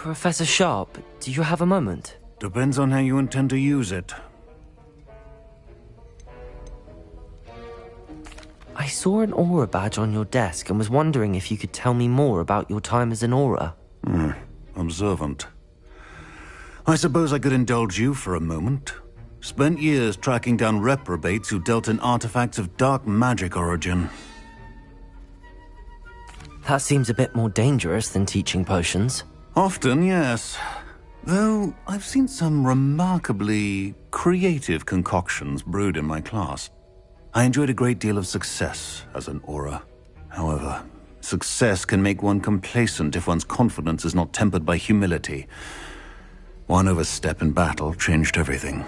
Professor Sharp, do you have a moment? Depends on how you intend to use it. I saw an aura badge on your desk and was wondering if you could tell me more about your time as an aura. Observant. I suppose I could indulge you for a moment. Spent years tracking down reprobates who dealt in artifacts of dark magic origin. That seems a bit more dangerous than teaching potions. Often, yes. Though I've seen some remarkably creative concoctions brewed in my class. I enjoyed a great deal of success as an aura. However, success can make one complacent if one's confidence is not tempered by humility. One overstep in battle changed everything.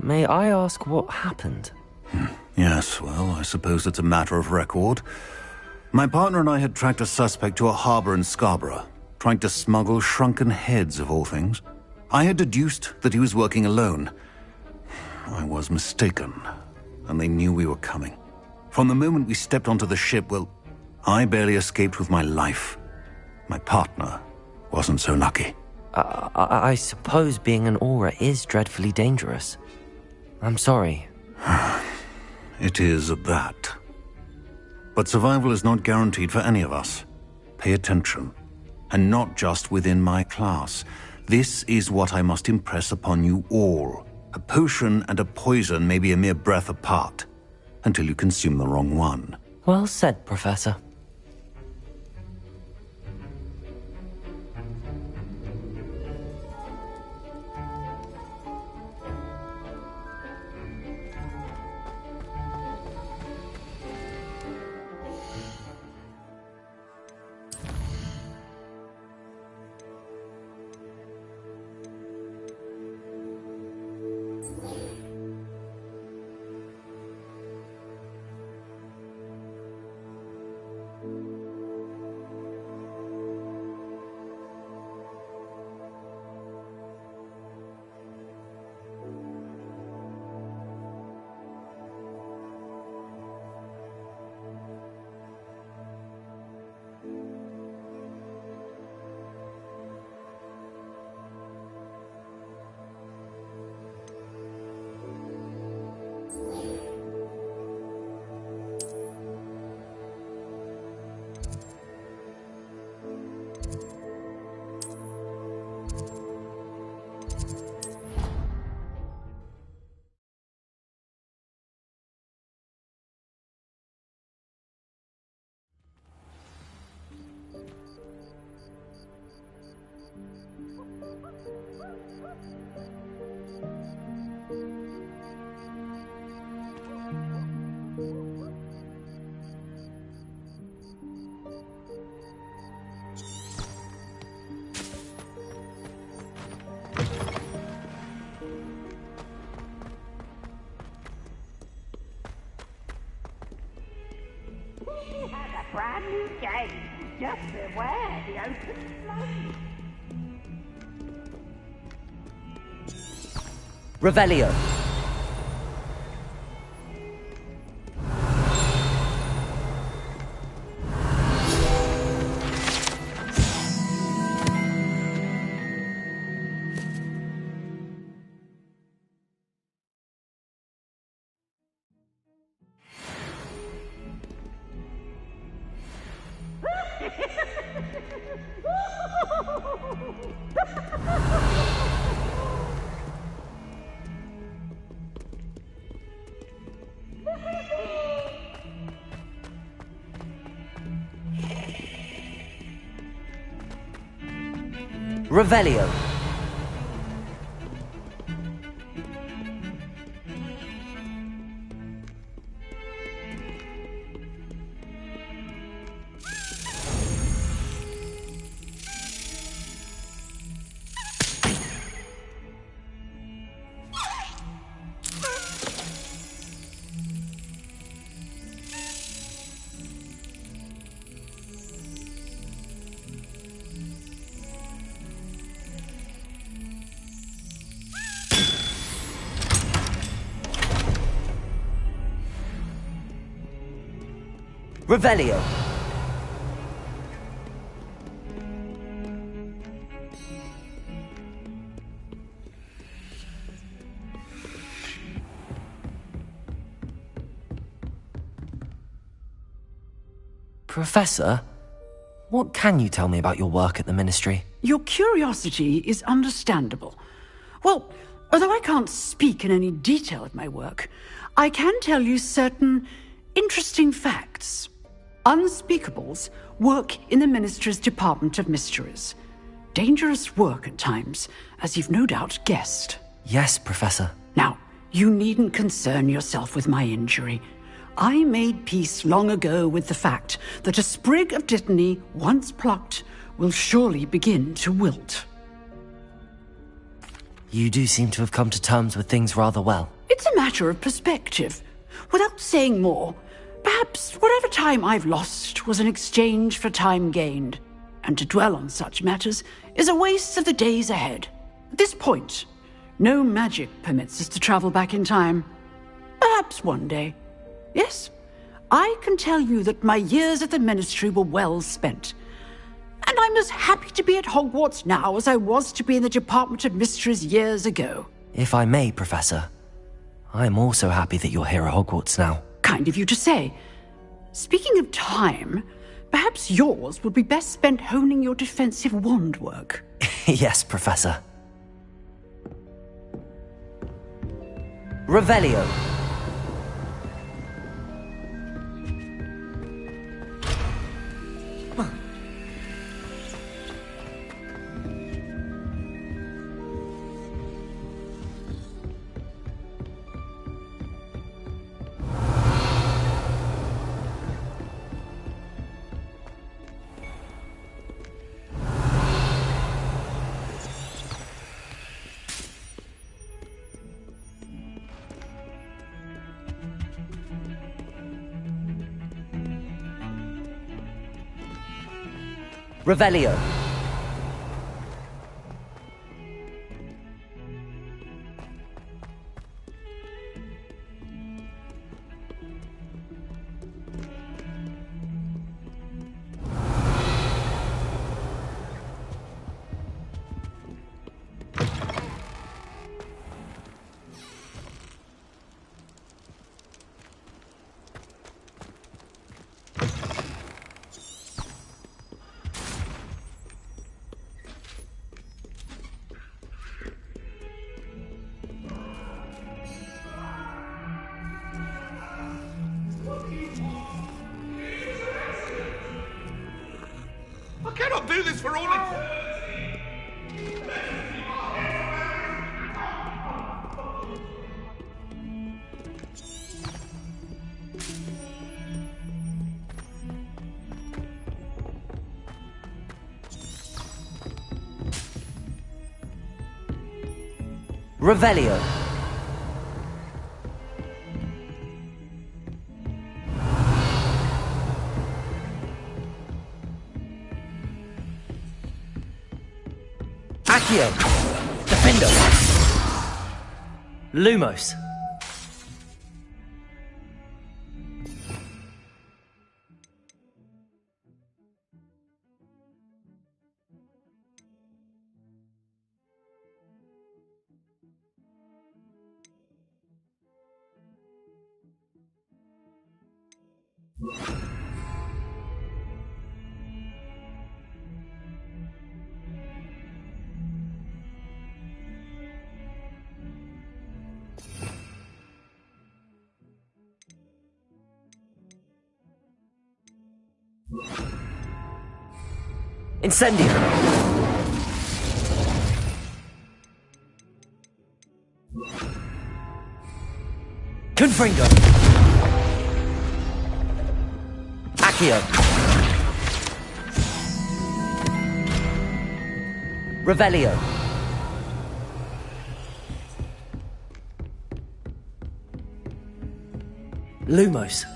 May I ask what happened? Yes, well, I suppose it's a matter of record. My partner and I had tracked a suspect to a harbor in Scarborough, trying to smuggle shrunken heads of all things. I had deduced that he was working alone. I was mistaken, and they knew we were coming. From the moment we stepped onto the ship, well, I barely escaped with my life. My partner wasn't so lucky. I suppose being an aura is dreadfully dangerous. I'm sorry. It is at that. But survival is not guaranteed for any of us. Pay attention. And not just within my class. This is what I must impress upon you all. A potion and a poison may be a mere breath apart, until you consume the wrong one. Well said, Professor. Brand new game. Just beware the open flame. Revelio. Revelio. Revelio. Professor, what can you tell me about your work at the Ministry? Your curiosity is understandable. Well, although I can't speak in any detail of my work, I can tell you certain interesting facts. Unspeakables work in the Ministry's Department of Mysteries. Dangerous work at times, as you've no doubt guessed. Yes, Professor. Now, you needn't concern yourself with my injury. I made peace long ago with the fact that a sprig of dittany, once plucked, will surely begin to wilt. You do seem to have come to terms with things rather well. It's a matter of perspective. Without saying more, perhaps whatever time I've lost was an exchange for time gained, and to dwell on such matters is a waste of the days ahead. At this point, no magic permits us to travel back in time. Perhaps one day. Yes, I can tell you that my years at the Ministry were well spent. And I'm as happy to be at Hogwarts now as I was to be in the Department of Mysteries years ago. If I may, Professor, I'm also happy that you're here at Hogwarts now. Kind of you to say. Speaking of time, perhaps yours would be best spent honing your defensive wand work. Yes, Professor. Revelio. Revelio. I cannot do this for all it... Revelio. Accio. Defendo. Lumos. Incendio. Confringo. Accio. Revelio. Lumos.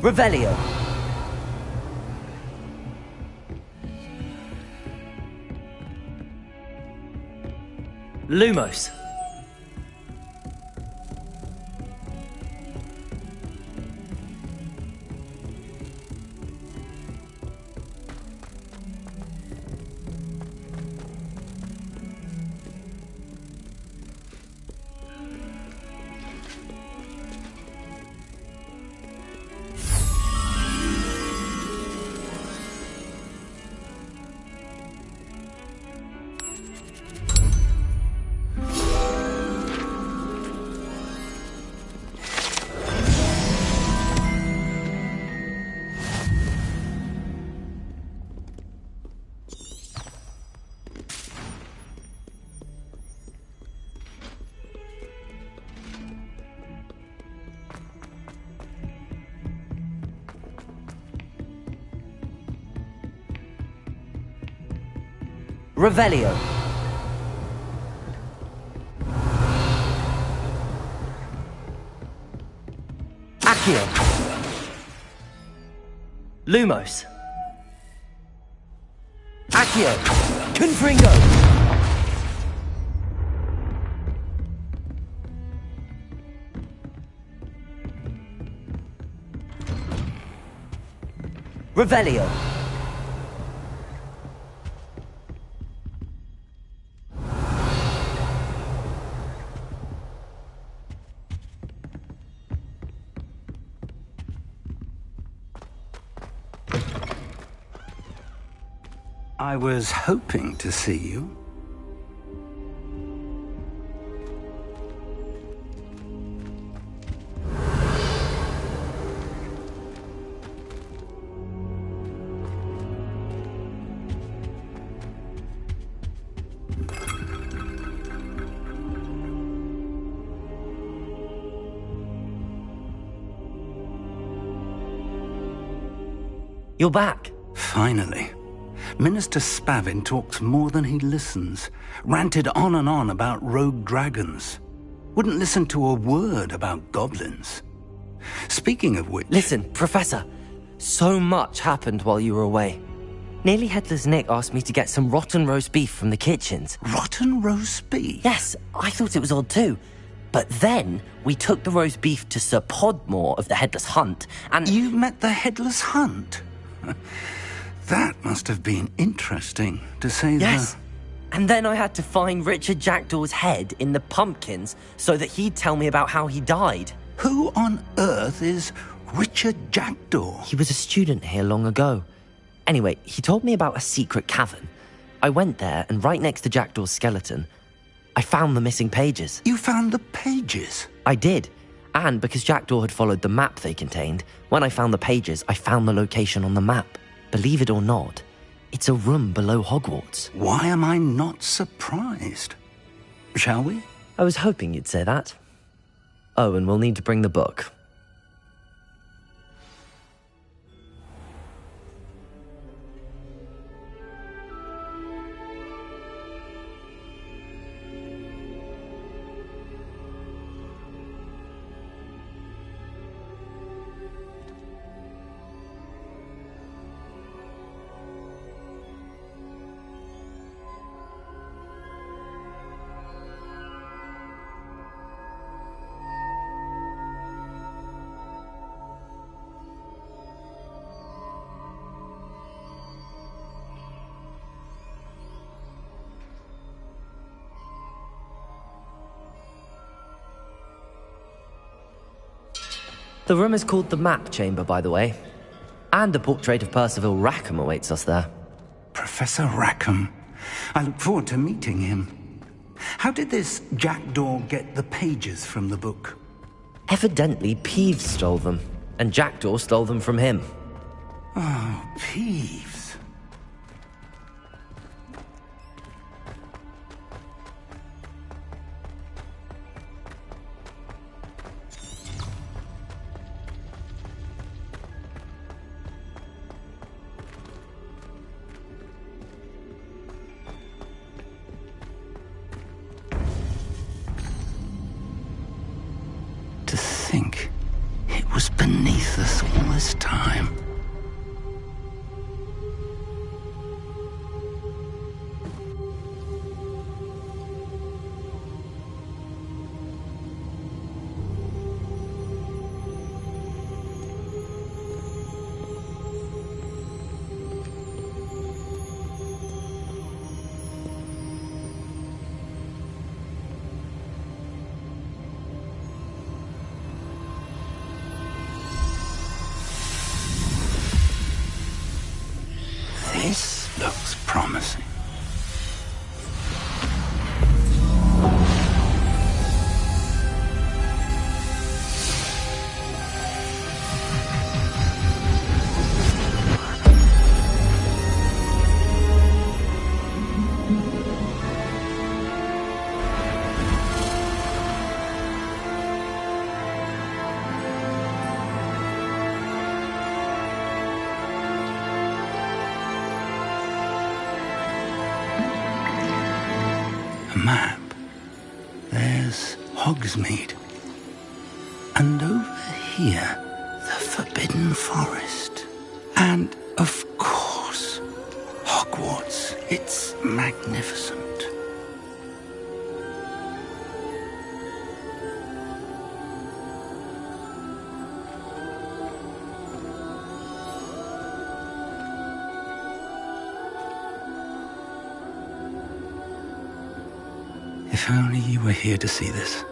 Revelio. Lumos. Revelio. Accio. Lumos. Accio. Confringo. Revelio. I was hoping to see you. You're back. Finally. Minister Spavin talks more than he listens. Ranted on and on about rogue dragons. Wouldn't listen to a word about goblins. Speaking of which... Listen, Professor. So much happened while you were away. Nearly Headless Nick asked me to get some rotten roast beef from the kitchens. Rotten roast beef? Yes, I thought it was odd too. But then we took the roast beef to Sir Podmore of the Headless Hunt, and... You met the Headless Hunt? That must have been interesting, to say the... Yes. And then I had to find Richard Jackdaw's head in the pumpkins so that he'd tell me about how he died. Who on earth is Richard Jackdaw? He was a student here long ago. Anyway, he told me about a secret cavern. I went there, and right next to Jackdaw's skeleton, I found the missing pages. You found the pages? I did. And because Jackdaw had followed the map they contained, when I found the pages, I found the location on the map. Believe it or not, it's a room below Hogwarts. Why am I not surprised? Shall we? I was hoping you'd say that. Oh, and we'll need to bring the book. The room is called the Map Chamber, by the way. And a portrait of Percival Rackham awaits us there. Professor Rackham. I look forward to meeting him. How did this Jackdaw get the pages from the book? Evidently, Peeves stole them, and Jackdaw stole them from him. Oh, Peeves. To think it was beneath us all this time. This looks promising. map, there's Hogsmeade. And over here, the Forbidden Forest. And, of course, Hogwarts. It's magnificent. If only you were here to see this.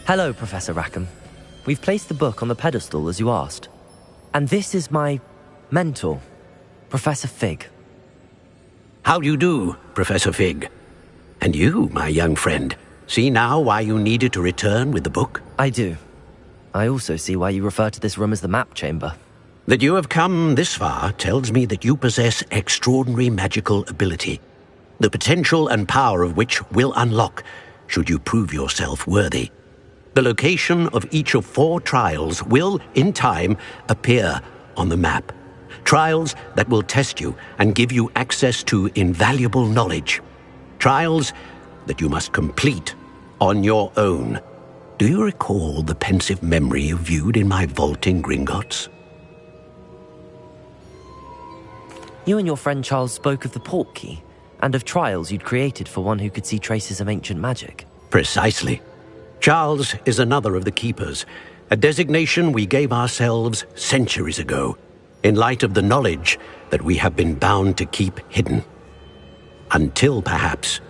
Hello, Professor Rackham. We've placed the book on the pedestal as you asked. And this is my mentor, Professor Fig. How do you do, Professor Fig? And you, my young friend, see now why you needed to return with the book? I do. I also see why you refer to this room as the map chamber. That you have come this far tells me that you possess extraordinary magical ability, the potential and power of which will unlock should you prove yourself worthy. The location of each of 4 trials will, in time, appear on the map. Trials that will test you and give you access to invaluable knowledge. Trials that you must complete on your own. Do you recall the pensive memory you viewed in my vault in Gringotts? You and your friend Charles spoke of the portkey, and of trials you'd created for one who could see traces of ancient magic. Precisely. Charles is another of the keepers, a designation we gave ourselves centuries ago, in light of the knowledge that we have been bound to keep hidden. Until, perhaps,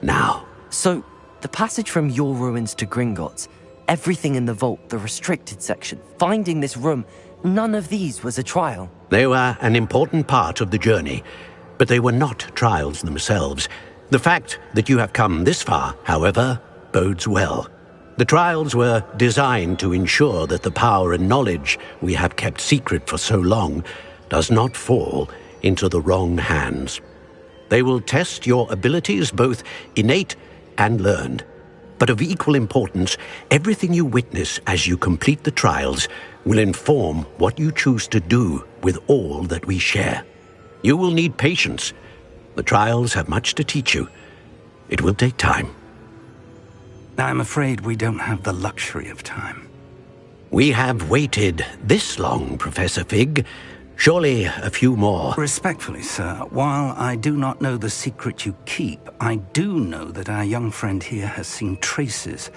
now. So, the passage from your ruins to Gringotts, everything in the vault, the restricted section, finding this room, none of these was a trial. They were an important part of the journey, but they were not trials themselves. The fact that you have come this far, however, bodes well. The trials were designed to ensure that the power and knowledge we have kept secret for so long does not fall into the wrong hands. They will test your abilities, both innate and learned. But of equal importance, everything you witness as you complete the trials will inform what you choose to do with all that we share. You will need patience. The trials have much to teach you. It will take time. I'm afraid we don't have the luxury of time. We have waited this long, Professor Fig. Surely a few more. Respectfully, sir, while I do not know the secret you keep, I do know that our young friend here has seen traces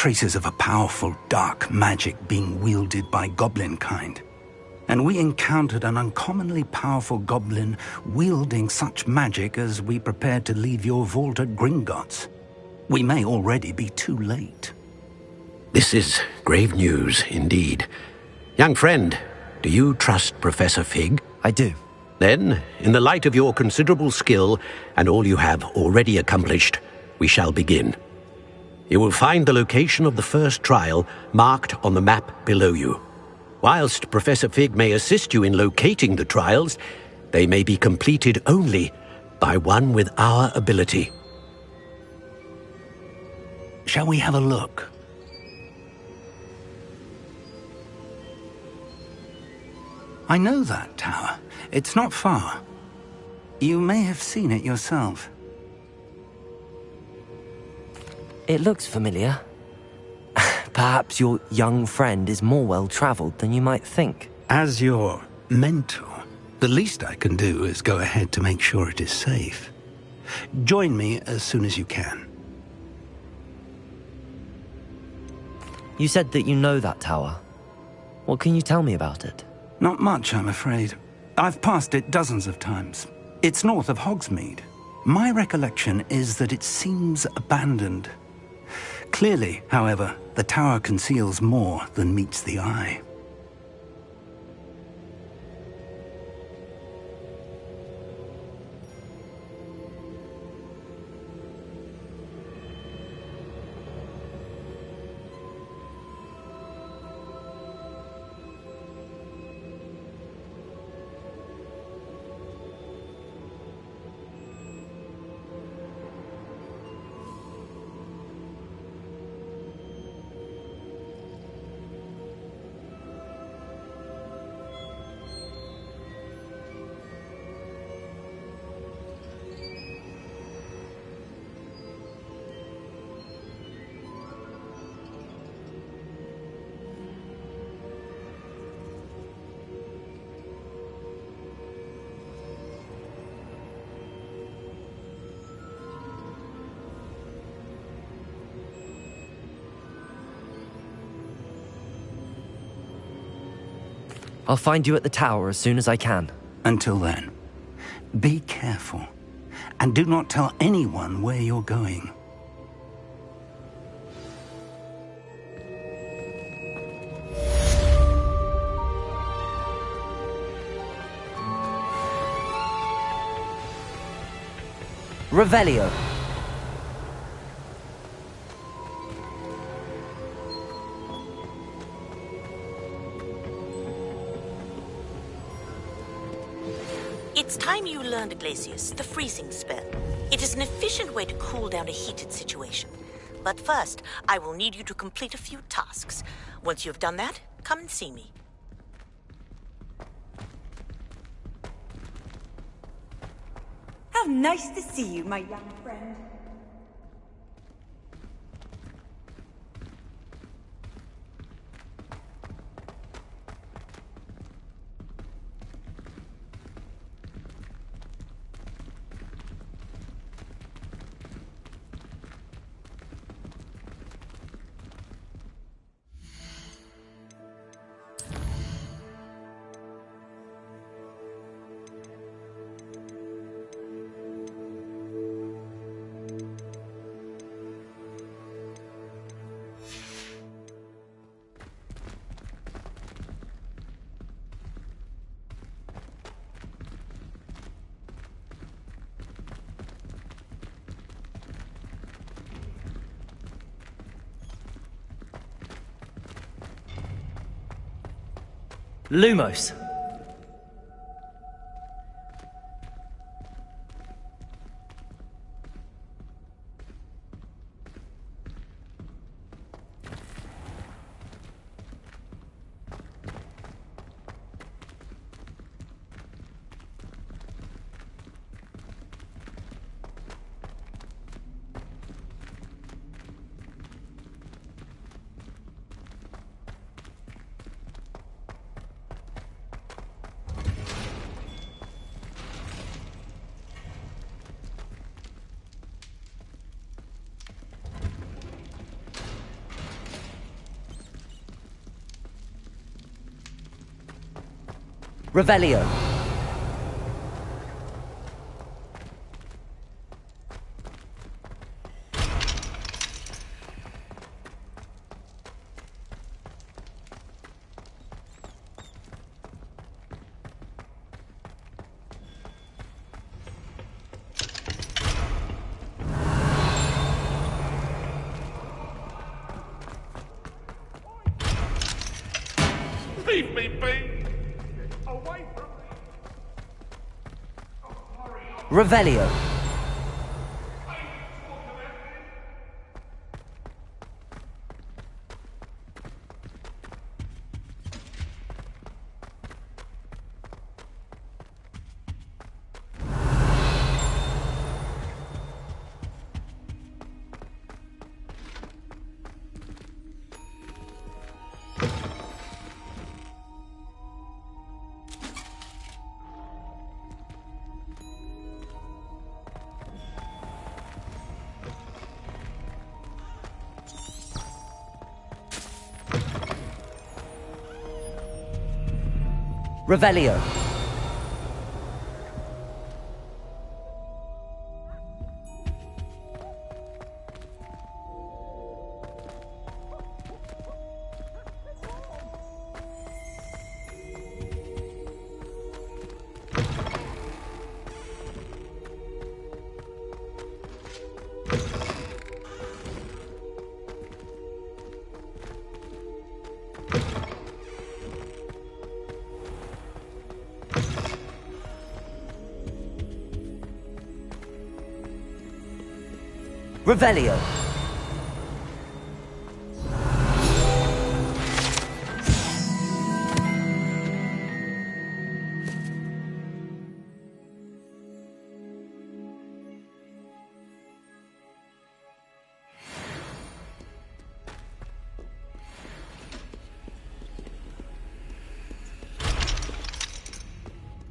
of a powerful dark magic being wielded by goblin kind. And we encountered an uncommonly powerful goblin wielding such magic as we prepared to leave your vault at Gringotts. We may already be too late. This is grave news indeed. Young friend, do you trust Professor Fig? I do. Then, in the light of your considerable skill and all you have already accomplished, we shall begin. You will find the location of the first trial marked on the map below you. Whilst Professor Fig may assist you in locating the trials, they may be completed only by one with our ability. Shall we have a look? I know that tower. It's not far. You may have seen it yourself. It looks familiar. Perhaps your young friend is more well-traveled than you might think. As your mentor, the least I can do is go ahead to make sure it is safe. Join me as soon as you can. You said that you know that tower. What can you tell me about it? Not much, I'm afraid. I've passed it dozens of times. It's north of Hogsmeade. My recollection is that it seems abandoned. Clearly, however, the tower conceals more than meets the eye. I'll find you at the tower as soon as I can. Until then, be careful, and do not tell anyone where you're going. Revelio. It's time you learned, Glacius, the freezing spell. It is an efficient way to cool down a heated situation. But first, I will need you to complete a few tasks. Once you have done that, come and see me. How nice to see you, my young friend. Lumos. Revelio. Leave me be! Away from me! Revelio. Revelio. Revelio.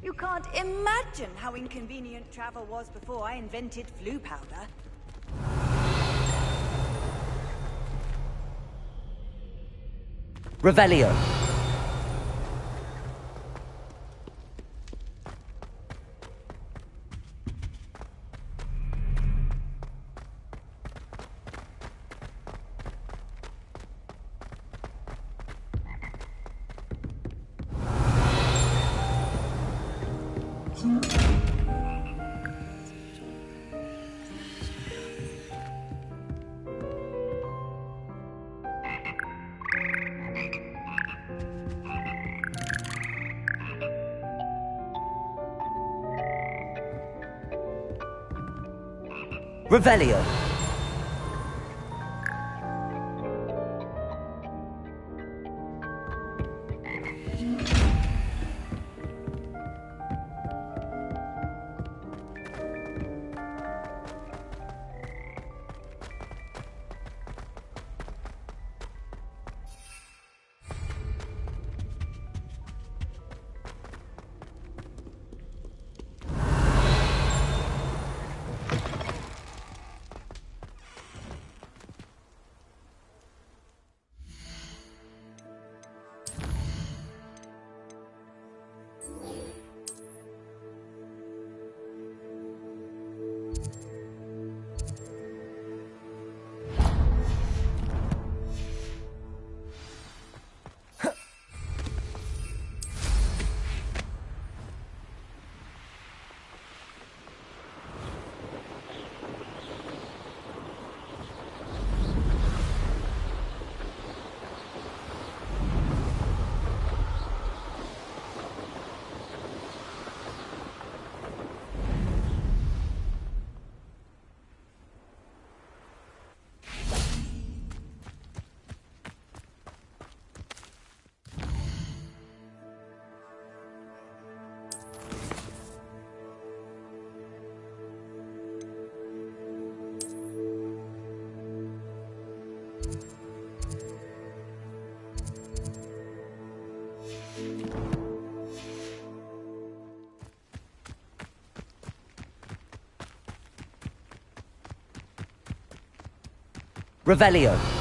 You can't imagine how inconvenient travel was before I invented flu powder. Revelio. Revelio. Revelio.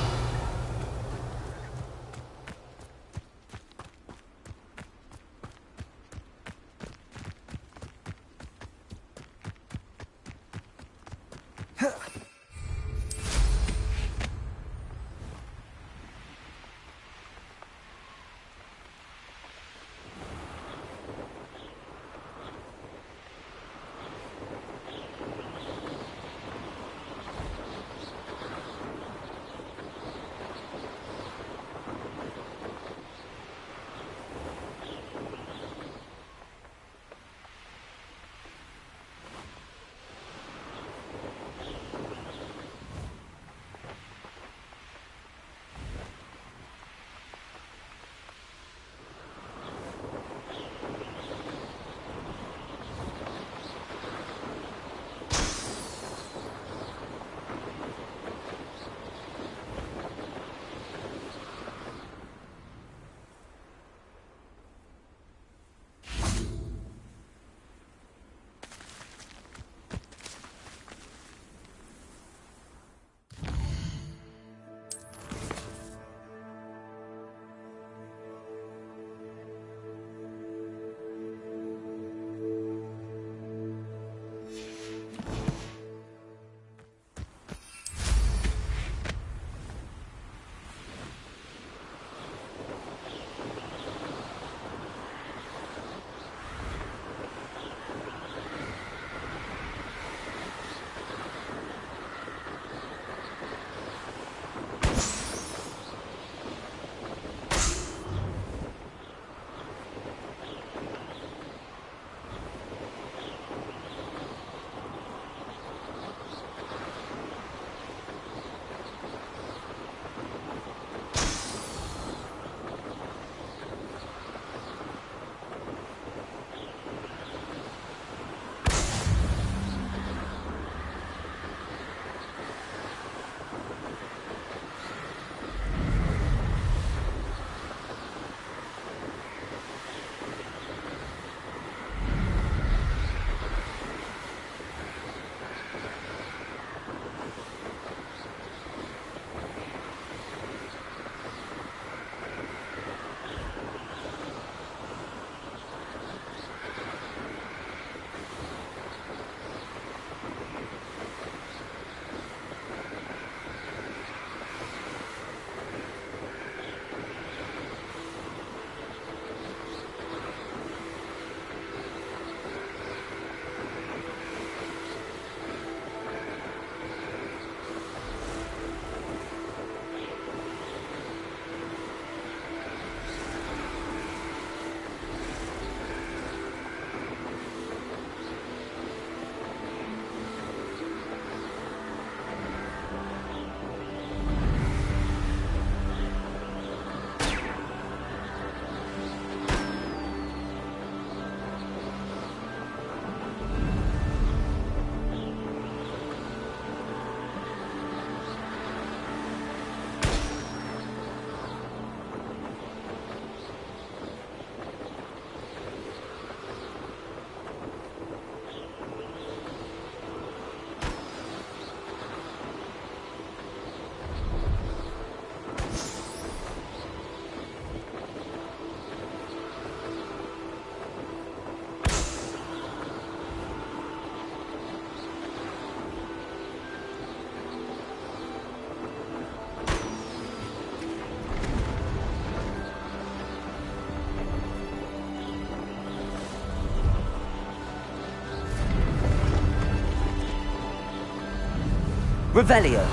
Revelio.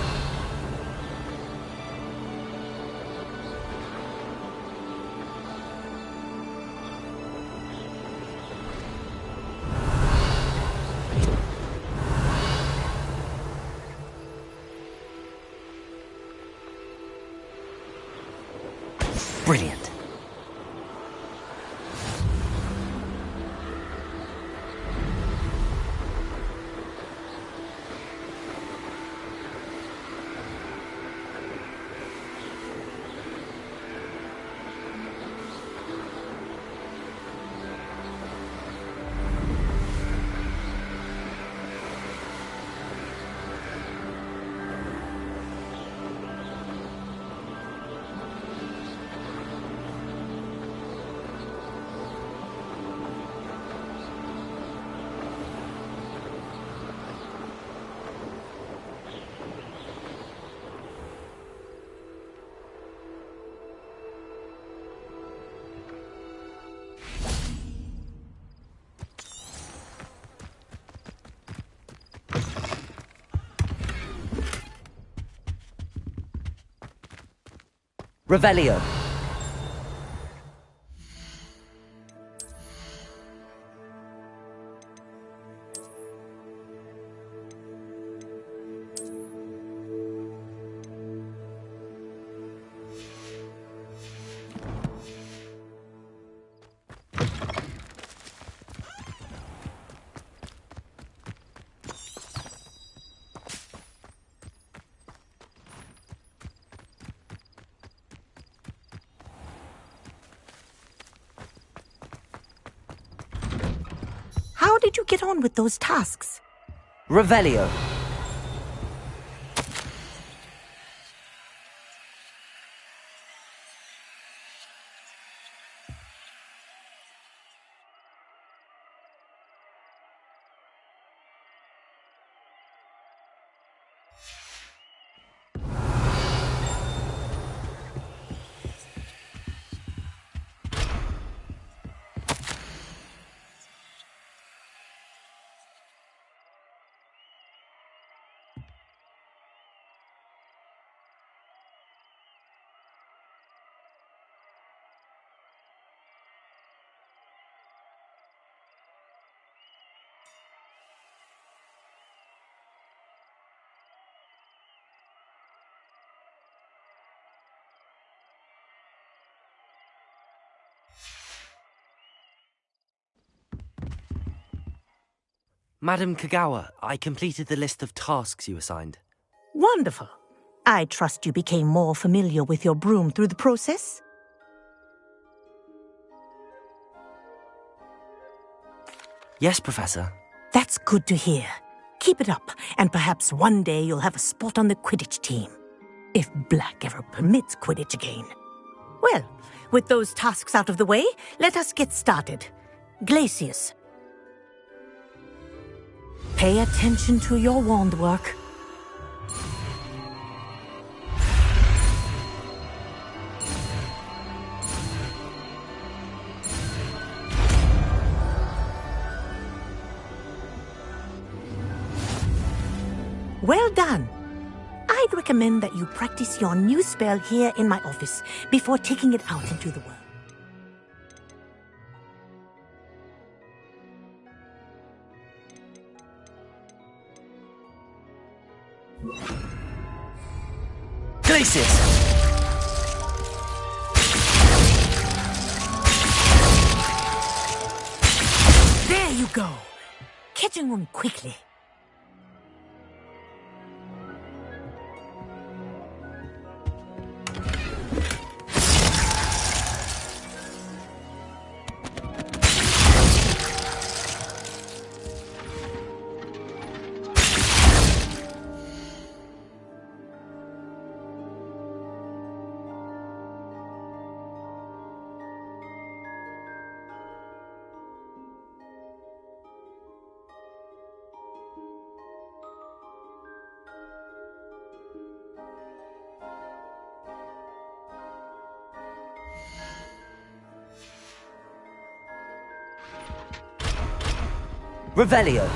Brilliant. Revelio. How did you get on with those tasks? Revelio. Madam Kagawa, I completed the list of tasks you assigned. Wonderful. I trust you became more familiar with your broom through the process? Yes, Professor. That's good to hear. Keep it up, and perhaps one day you'll have a spot on the Quidditch team. If Black ever permits Quidditch again. Well, with those tasks out of the way, let us get started. Glacius. Pay attention to your wand work. Well done. I'd recommend that you practice your new spell here in my office before taking it out into the world. Glacius! There you go. Catching on quickly. Revelio.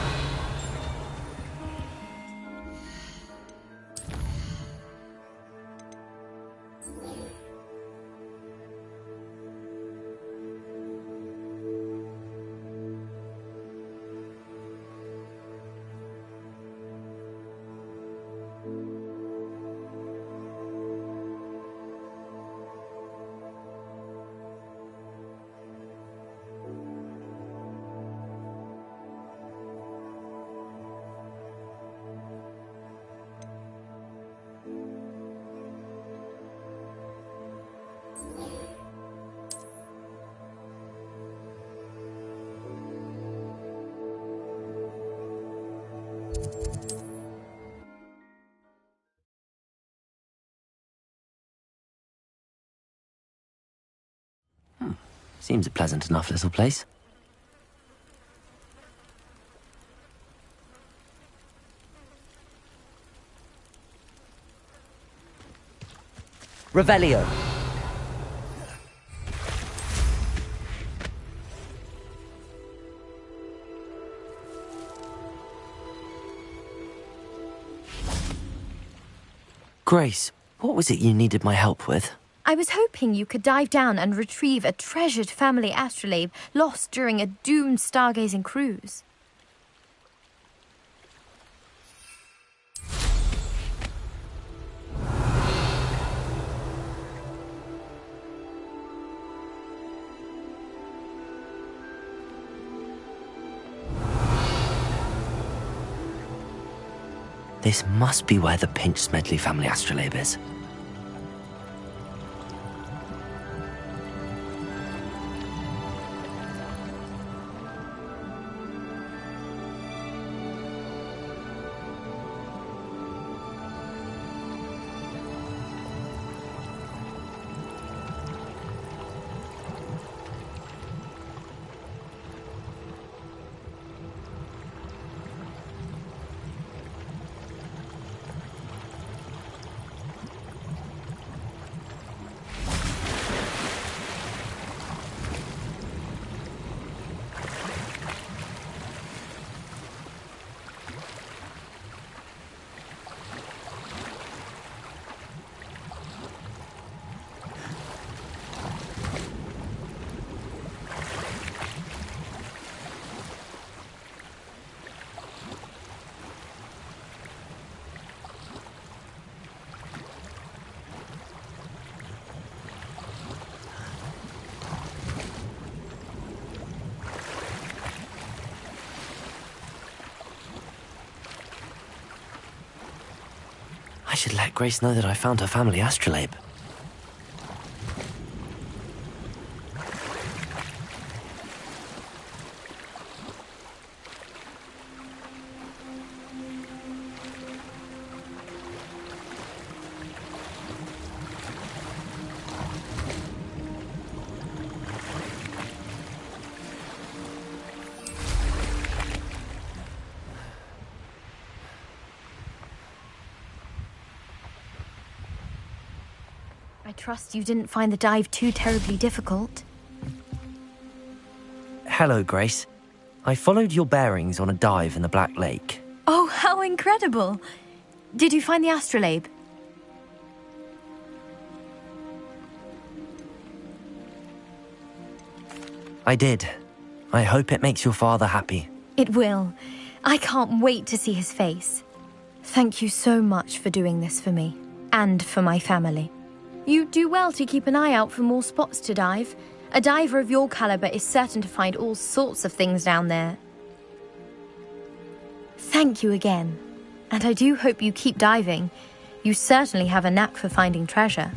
Seems a pleasant enough little place. Revelio. Grace, what was it you needed my help with? I was hoping you could dive down and retrieve a treasured family astrolabe lost during a doomed stargazing cruise. This must be where the Pinch Smedley family astrolabe is. I should let Grace know that I found her family astrolabe. I trust you didn't find the dive too terribly difficult. Hello, Grace. I followed your bearings on a dive in the Black Lake. Oh, how incredible! Did you find the astrolabe? I did. I hope it makes your father happy. It will. I can't wait to see his face. Thank you so much for doing this for me, and for my family. You do well to keep an eye out for more spots to dive. A diver of your caliber is certain to find all sorts of things down there. Thank you again. And I do hope you keep diving. You certainly have a knack for finding treasure.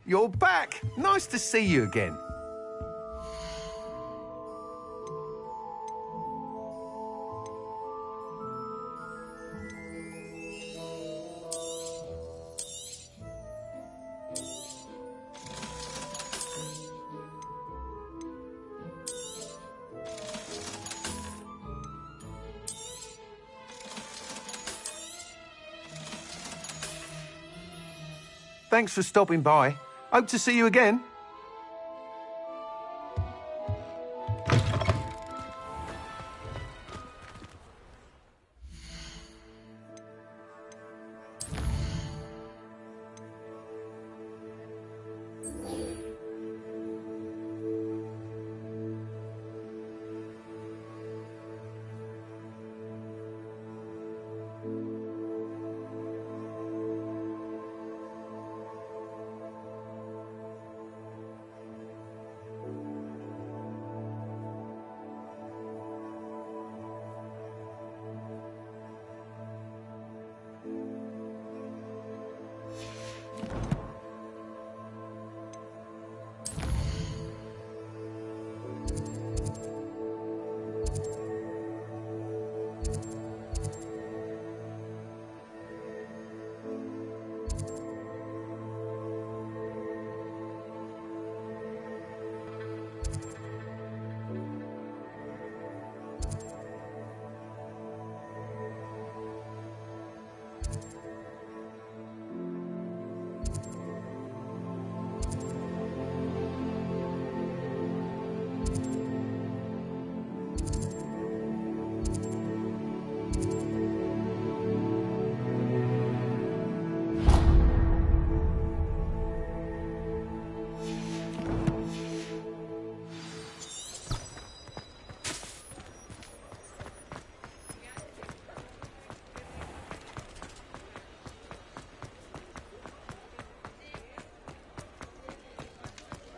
You're back! Nice to see you again. Thanks for stopping by. Hope to see you again.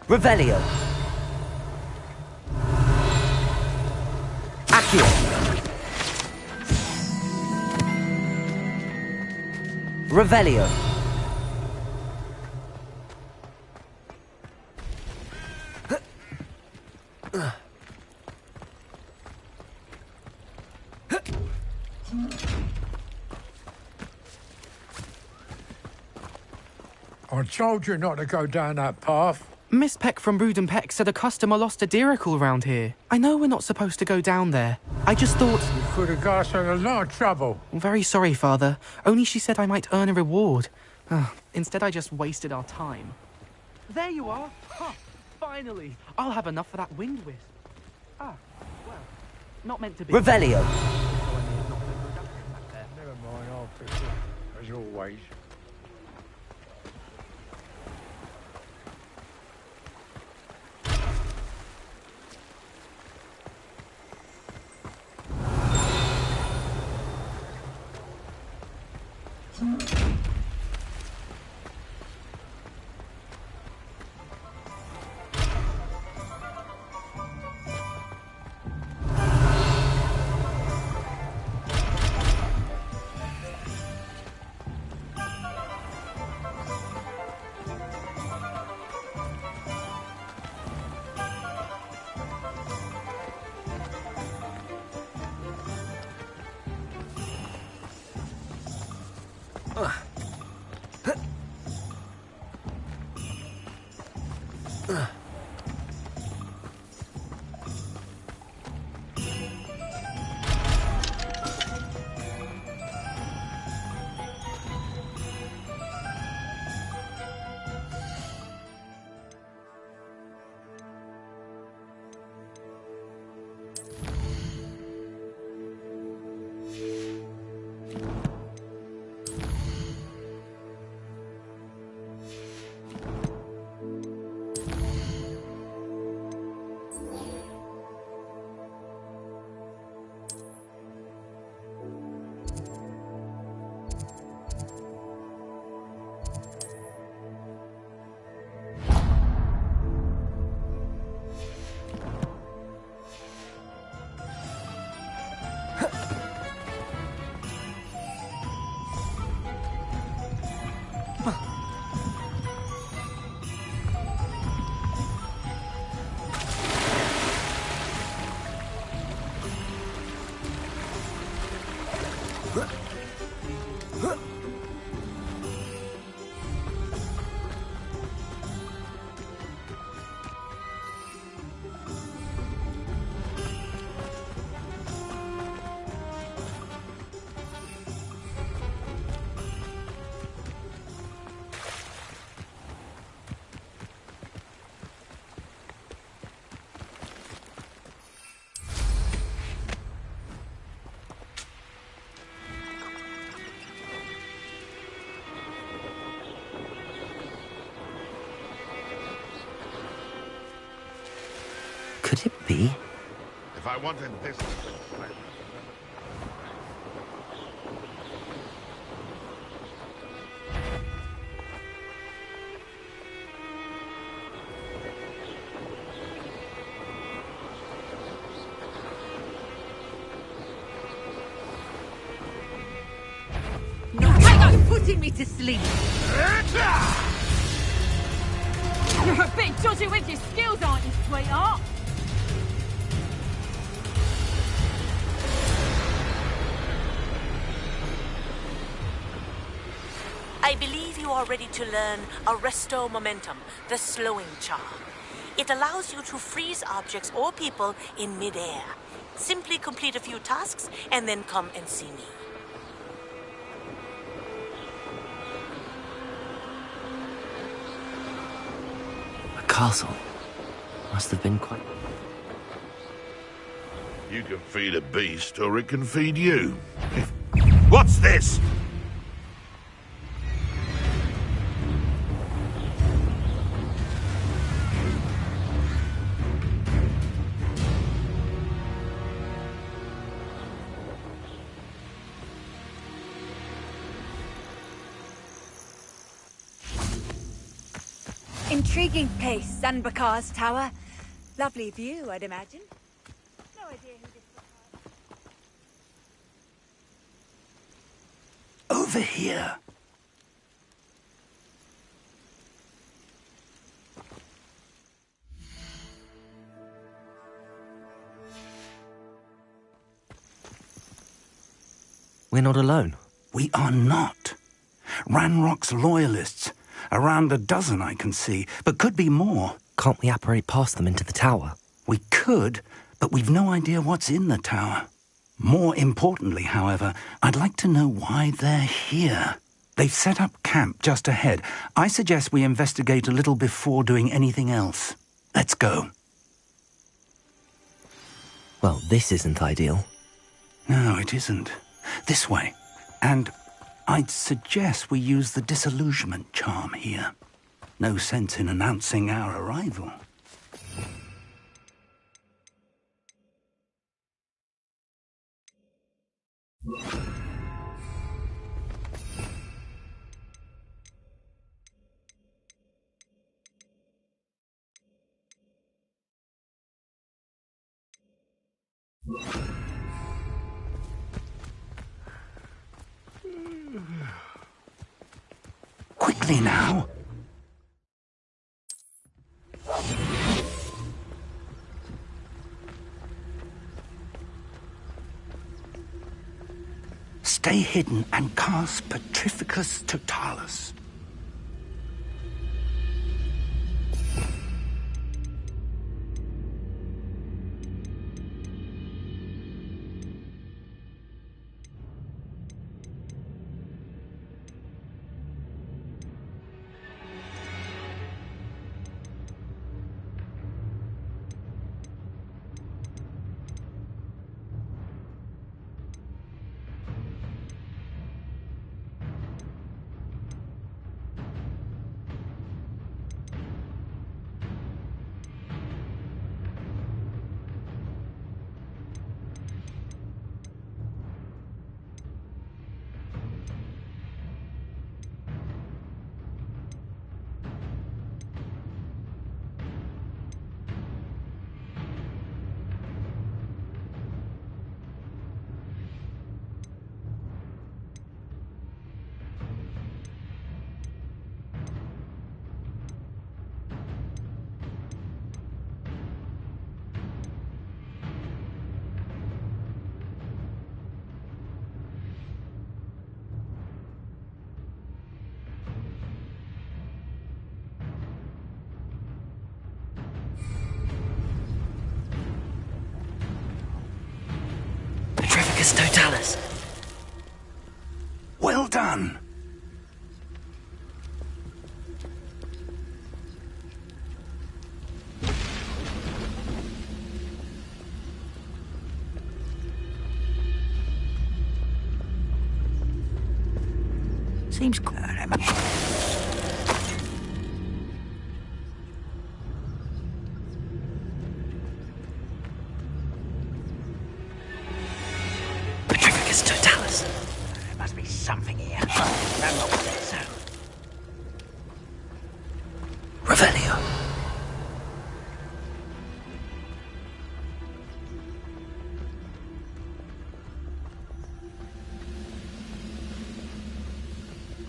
Revelio. Accio. Revelio. I told you not to go down that path. Miss Peck from Brood and Peck said a customer lost a deeracle around here. I know we're not supposed to go down there. I just thought... You could have got us in a lot of trouble. I'm very sorry, Father. Only she said I might earn a reward. Instead, I just wasted our time. There you are. Huh. Finally. I'll have enough for that wind wisp. Well, not meant to be. Revelio. Never mind, I'll fix it, as always. Could it be? If I wanted this... Hang on, putting me to sleep. You're a bit dodgy with your skills, aren't you, sweetheart? I believe you are ready to learn Arresto Momentum, the slowing charm. It allows you to freeze objects or people in midair. Simply complete a few tasks and then come and see me. A castle. Must have been quite... You can feed a beast, or it can feed you. What's this? Intriguing place, Sanbakar's tower. Lovely view, I'd imagine. No idea who this was. Over here. We're not alone. We are not. Ranrock's loyalists. Around a dozen I can see, but could be more. Can't we apparate past them into the tower? We could, but we've no idea what's in the tower. More importantly, however, I'd like to know why they're here. They've set up camp just ahead. I suggest we investigate a little before doing anything else. Let's go. Well, this isn't ideal. No, it isn't. This way. And I'd suggest we use the disillusionment charm here. No sense in announcing our arrival. Quickly now. Stay hidden and cast Petrificus Totalis. Totalis. Well done. Seems cool. Petrificus totalis. There must be something here. Ranrock said so. Revelio.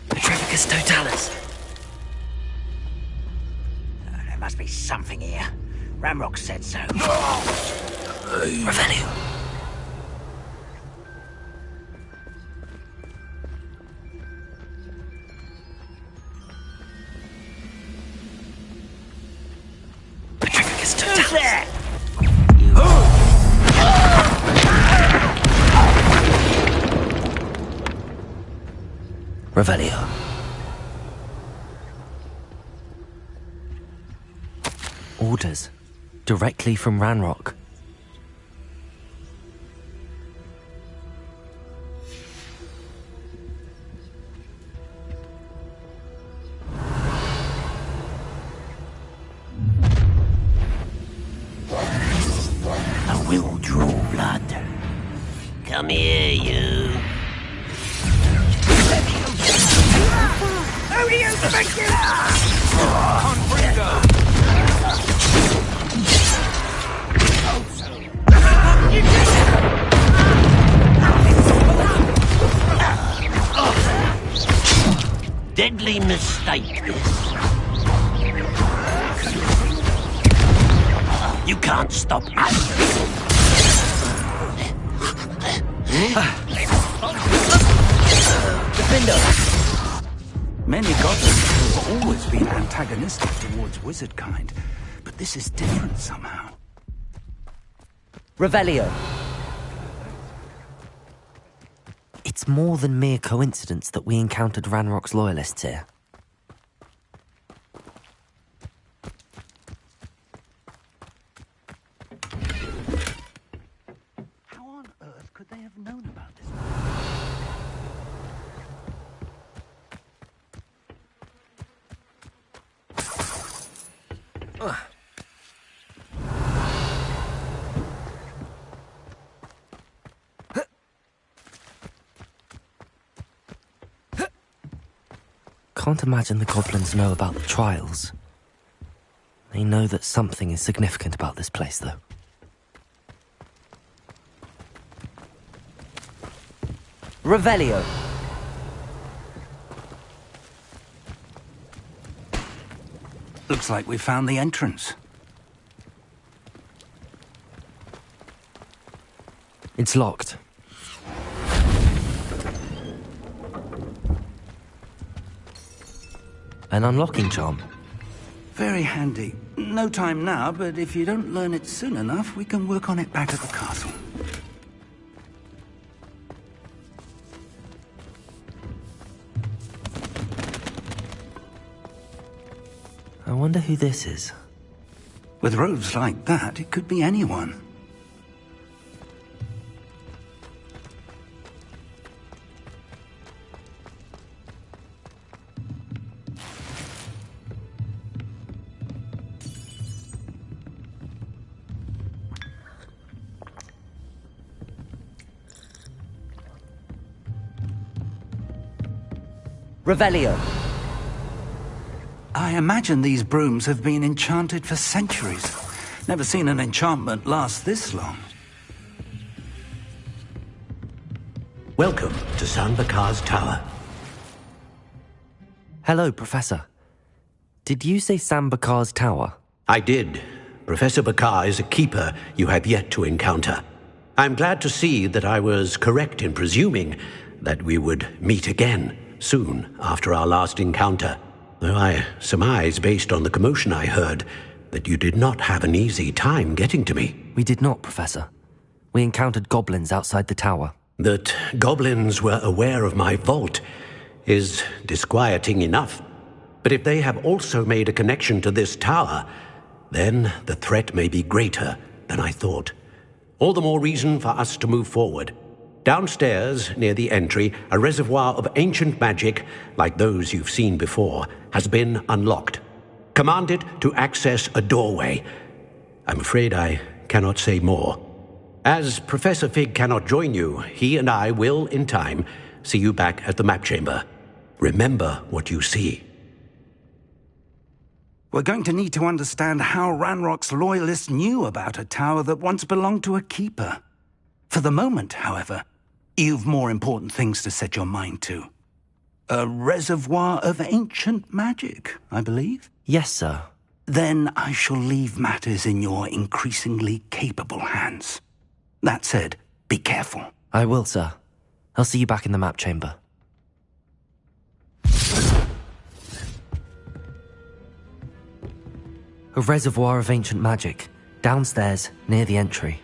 Petrificus totalis. There must be something here. Ramrock said so. Revelio. Petrificus totalis. Revelio. Orders. Directly from Ranrock. I will draw blood. Come here, you. Odio Specula! Confringo! Deadly mistake, this. You can't stop us. Defender! Many goblins have always been antagonistic towards wizard kind, but this is different somehow. Revelio. It's more than mere coincidence that we encountered Ranrock's loyalists here. How on earth could they have known about this? Can't imagine the goblins know about the trials. They know that something is significant about this place, though. Revelio. Looks like we found the entrance. It's locked. An unlocking charm. Very handy. No time now, but if you don't learn it soon enough, we can work on it back at the castle. I wonder who this is. With robes like that, it could be anyone. Revelio. I imagine these brooms have been enchanted for centuries. Never seen an enchantment last this long. Welcome to Sambakar's Tower. Hello, Professor. Did you say Sambakar's Tower? I did. Professor Bakar is a keeper you have yet to encounter. I'm glad to see that I was correct in presuming that we would meet again soon after our last encounter. Though I surmise, based on the commotion I heard, that you did not have an easy time getting to me. We did not, Professor. We encountered goblins outside the tower. That goblins were aware of my vault is disquieting enough. But if they have also made a connection to this tower, then the threat may be greater than I thought. All the more reason for us to move forward. Downstairs, near the entry, a reservoir of ancient magic, like those you've seen before, has been unlocked. Commanded to access a doorway. I'm afraid I cannot say more. As Professor Fig cannot join you, he and I will, in time, see you back at the map chamber. Remember what you see. We're going to need to understand how Ranrock's loyalists knew about a tower that once belonged to a keeper. For the moment, however, you've more important things to set your mind to. A reservoir of ancient magic, I believe? Yes, sir. Then I shall leave matters in your increasingly capable hands. That said, be careful. I will, sir. I'll see you back in the map chamber. A reservoir of ancient magic, downstairs near the entry.